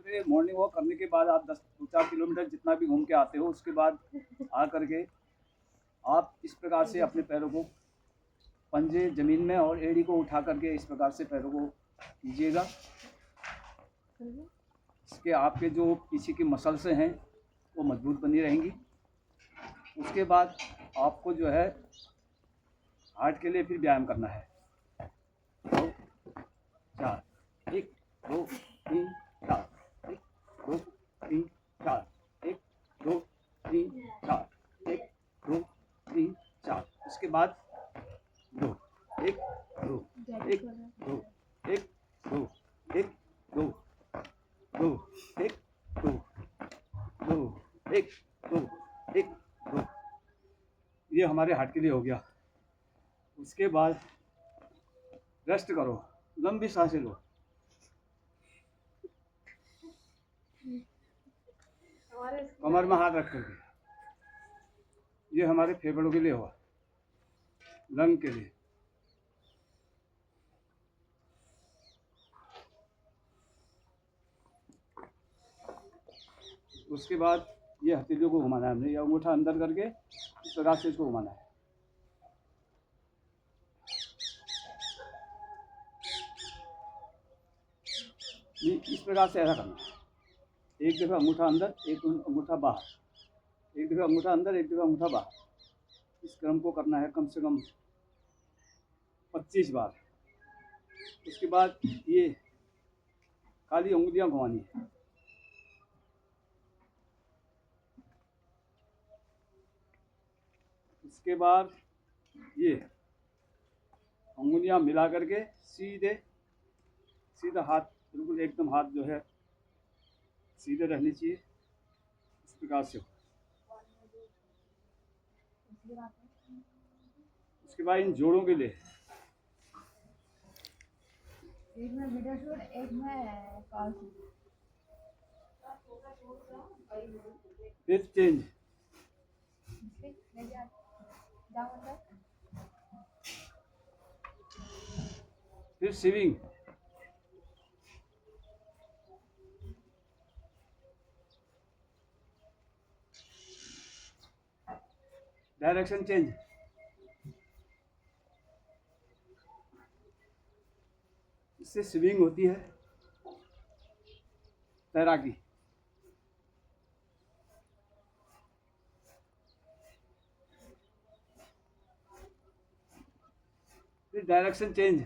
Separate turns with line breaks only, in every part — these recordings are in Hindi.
पे मॉर्निंग वॉक करने के बाद आप 10-4 किलोमीटर जितना भी घूम के आते हो, उसके बाद आ करके आप इस प्रकार से अपने पैरों को पंजे ज़मीन में और एड़ी को उठा करके इस प्रकार से पैरों को कीजिएगा। इसके आपके जो पीछे की मसल्स हैं वो मजबूत बनी रहेंगी। उसके बाद आपको जो है हार्ट के लिए फिर व्यायाम करना है। 2 4 1 2 3 4 1 2 3 4 1 2 3 4 1 2 3 4। इसके बाद 2 1 2 1 2 1 2 1 2 2 1 2 2 1 2 1 2। ये हमारे हार्ट के लिए हो गया। उसके बाद रेस्ट करो, लंबी सांसें लो। कमर में हाथ रख करके, ये हमारे फेफड़ों के लिए हुआ, लंग के लिए। उसके बाद ये हथेलियों को घुमाना है हमने, या अंगूठा अंदर करके इस प्रकार से इसको घुमाना है। इस प्रकार से ऐसा करना है। एक दफ़ा अंगूठा अंदर, एक अंगूठा बाहर, एक दफ़ा अंगूठा अंदर, एक दफ़ा अंगूठा बाहर। इस क्रम को करना है कम से कम 25 बार। उसके बाद ये खाली उंगलियां घुमानी है। इसके बाद ये उंगलियां मिला करके सीधा हाथ, बिल्कुल एकदम हाथ जो है सीधे रहने चाहिए, इस प्रकार से। उसके बाद इन जोड़ों के लिए
एक में वीडियो शूट, एक में कॉल शूट।
फिर चेंज, फिर स्विंग, डायरेक्शन चेंज। इससे स्विंग होती है तैराकी। फिर डायरेक्शन चेंज,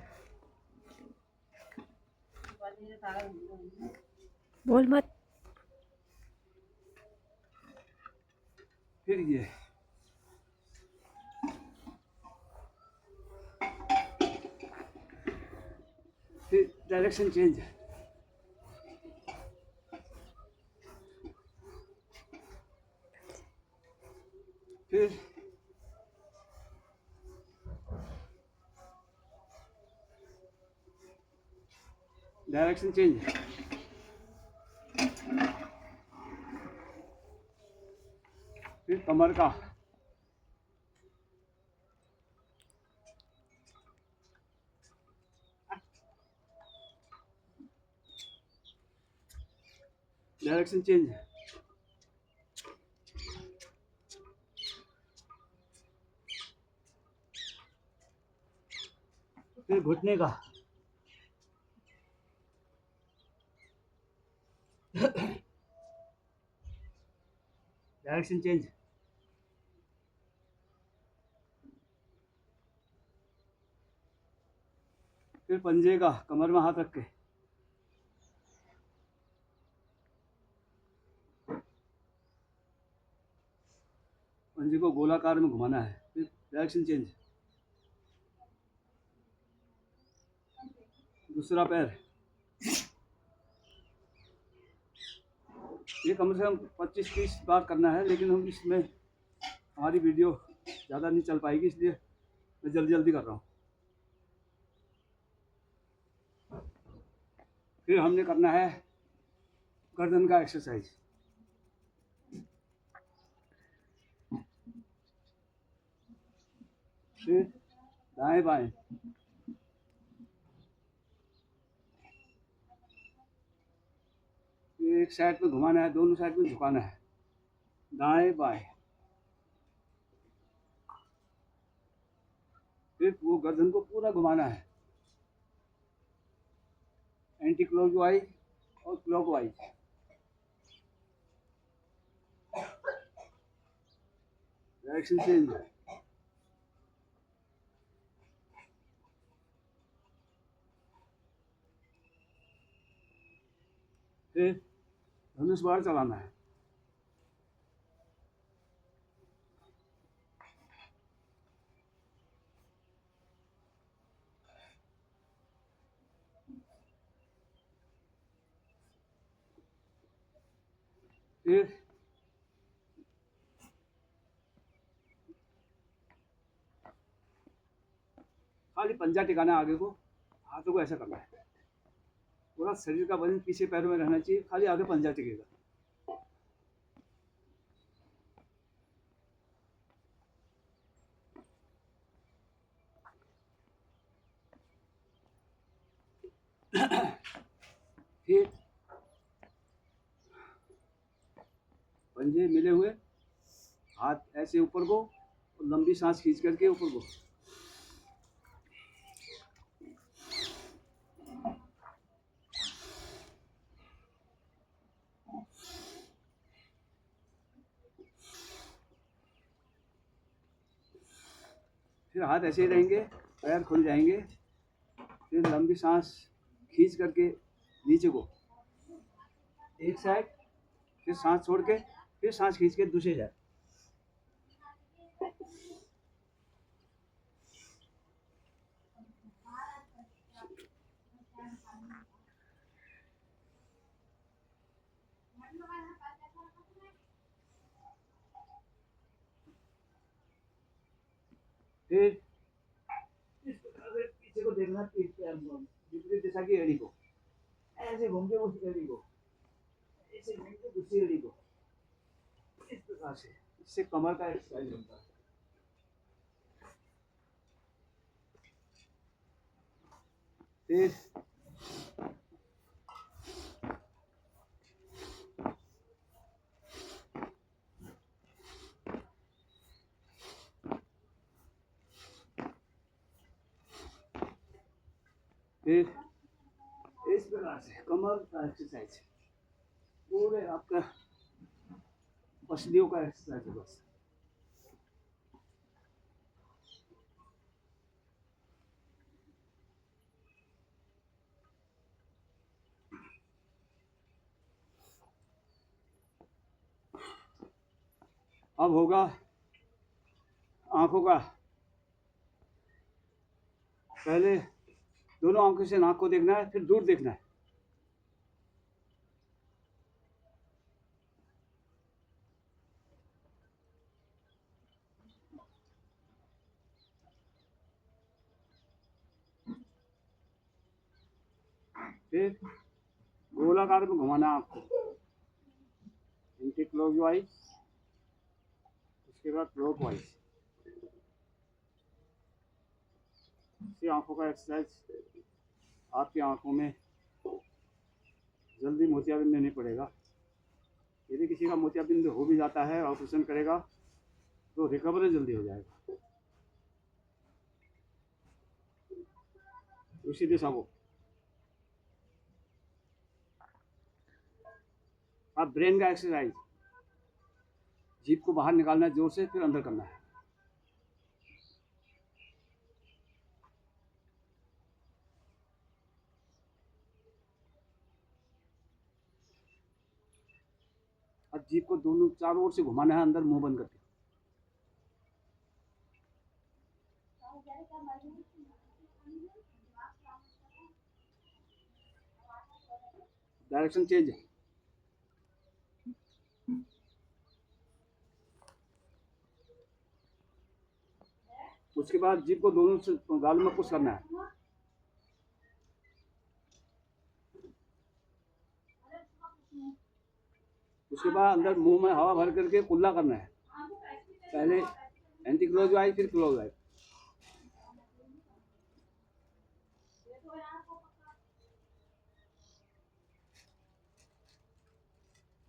बोल मत।
फिर ये फिर डायरेक्शन चेंज, फिर डायरेक्शन चेंज, फिर कमर का, डायरेक्शन चेंज, फिर घुटने का, डायरेक्शन चेंज, फिर पंजे का, कमर में हाथ रख के, पंजे को गोलाकार में घुमाना है। फिर डायरेक्शन चेंज, दूसरा पैर। ये कम से कम 25-30 बार करना है, लेकिन हम इसमें हमारी वीडियो ज़्यादा नहीं चल पाएगी, इसलिए मैं जल्दी जल्दी कर रहा हूँ। फिर हमने करना है गर्दन का एक्सरसाइज। फिर दाएं बाएं, एक साइड में घुमाना है, दोनों साइड में झुकाना है, दाएं बाएं। फिर वो गर्दन को पूरा घुमाना है, एंटी क्लॉकवाइज और क्लॉकवाइज। Direction change. फिर धनुष बाण चलाना है। फिर खाली पंजा टिकाना है आगे को, हाथों को ऐसा करना है, पूरा शरीर का वजन पीछे पैरों में रहना चाहिए, खाली आगे पंजा टिकेगा। फिर पंजे मिले हुए, हाथ ऐसे ऊपर को, और लंबी सांस खींच करके ऊपर को। फिर हाथ ऐसे ही रहेंगे, पैर खुल जाएंगे। फिर लंबी सांस खींच करके नीचे को एक साइड, फिर सांस छोड़ के, फिर सांस खींच के दूसरी साइड। फिर इस प्रकार से पीछे को देखना, पीठ पे विपरीत दिशा की एड़ी को ऐसे घूम के, उस एड़ी को ऐसे घूम के दूसरी एड़ी को, इस प्रकार से। इससे कमर का एक्सरसाइज होता है। फिर इस प्रकार से कमर का एक्सरसाइज, पूरे आपका पसलियों का एक्सरसाइज है बस। अब होगा आंखों का। पहले दोनों आंखों से नाक को देखना है, फिर दूर देखना है। फिर गोलाकार में घुमाना है आपको, एंटी क्लॉकवाइज, उसके बाद क्लॉकवाइज। इससे आंखों का एक्सरसाइज, आपकी आंखों में जल्दी मोतियाबिंद नहीं पड़ेगा। यदि किसी का मोतियाबिंद हो भी जाता है, ऑपरेशन करेगा तो रिकवरी जल्दी हो जाएगा। उसी दिशा को अब ब्रेन का एक्सरसाइज, जीभ को बाहर निकालना है जोर से, फिर अंदर करना है। अब जीभ को दोनों चारों ओर से घुमाना है, अंदर मुंह बंद करके। डायरेक्शन चेंज है। उसके बाद जीभ को दोनों से गालों में पुश करना है। उसके बाद अंदर मुंह में हवा भर करके कुल्ला करना है। पहले एंटी क्लॉकवाइज, फिर क्लॉकवाइज।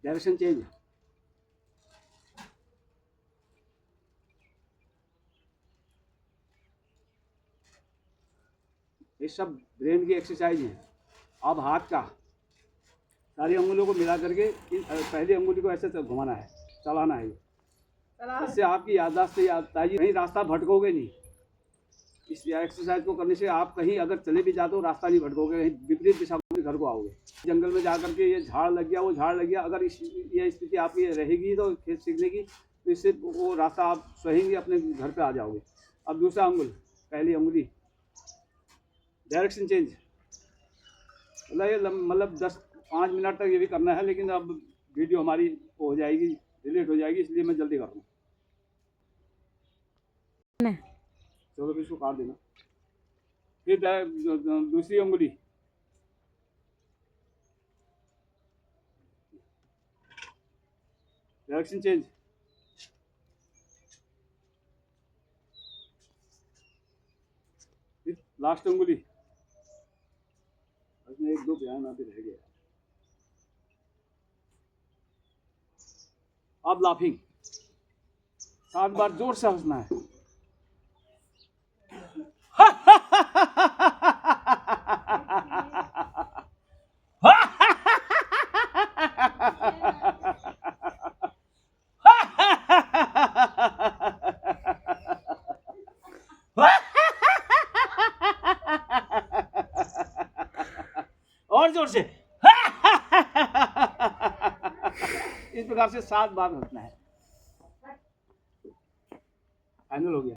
Direction change. ये सब ब्रेन की एक्सरसाइज है। अब हाथ का सारी अंगुलियों को मिला करके पहली अंगुली को ऐसे घुमाना है, चलाना है। इससे आपकी याददाश्त से याद ताजी, कहीं रास्ता भटकोगे नहीं। इस एक्सरसाइज को करने से आप कहीं अगर चले भी जाते हो रास्ता नहीं भटकोगे, कहीं विपरीत दिशा में घर को आओगे। जंगल में जा करके ये झाड़ लग गया, वो झाड़ लग गया, अगर ये स्थिति आपकी रहेगी तो खेत सीखने की, तो इससे वो रास्ता आप सहेंगे, अपने घर पे आ जाओगे। अब दूसरा अंगुल, पहली अंगुली डायरेक्शन चेंज। मतलब 5 मिनट तक ये भी करना है, लेकिन अब वीडियो हमारी हो जाएगी, डिलीट हो जाएगी, इसलिए मैं जल्दी कर रहा हूँ। चलो भी इसको काट देना। फिर दूसरी अंगुली, डायरेक्शन चेंज। फिर लास्ट अंगुली, इसमें 1-2 बयान अभी रह गया। अब लाफिंग 7 बार जोर से हंसना है। और जोर से। इस प्रकार से 7 बार हंसना है।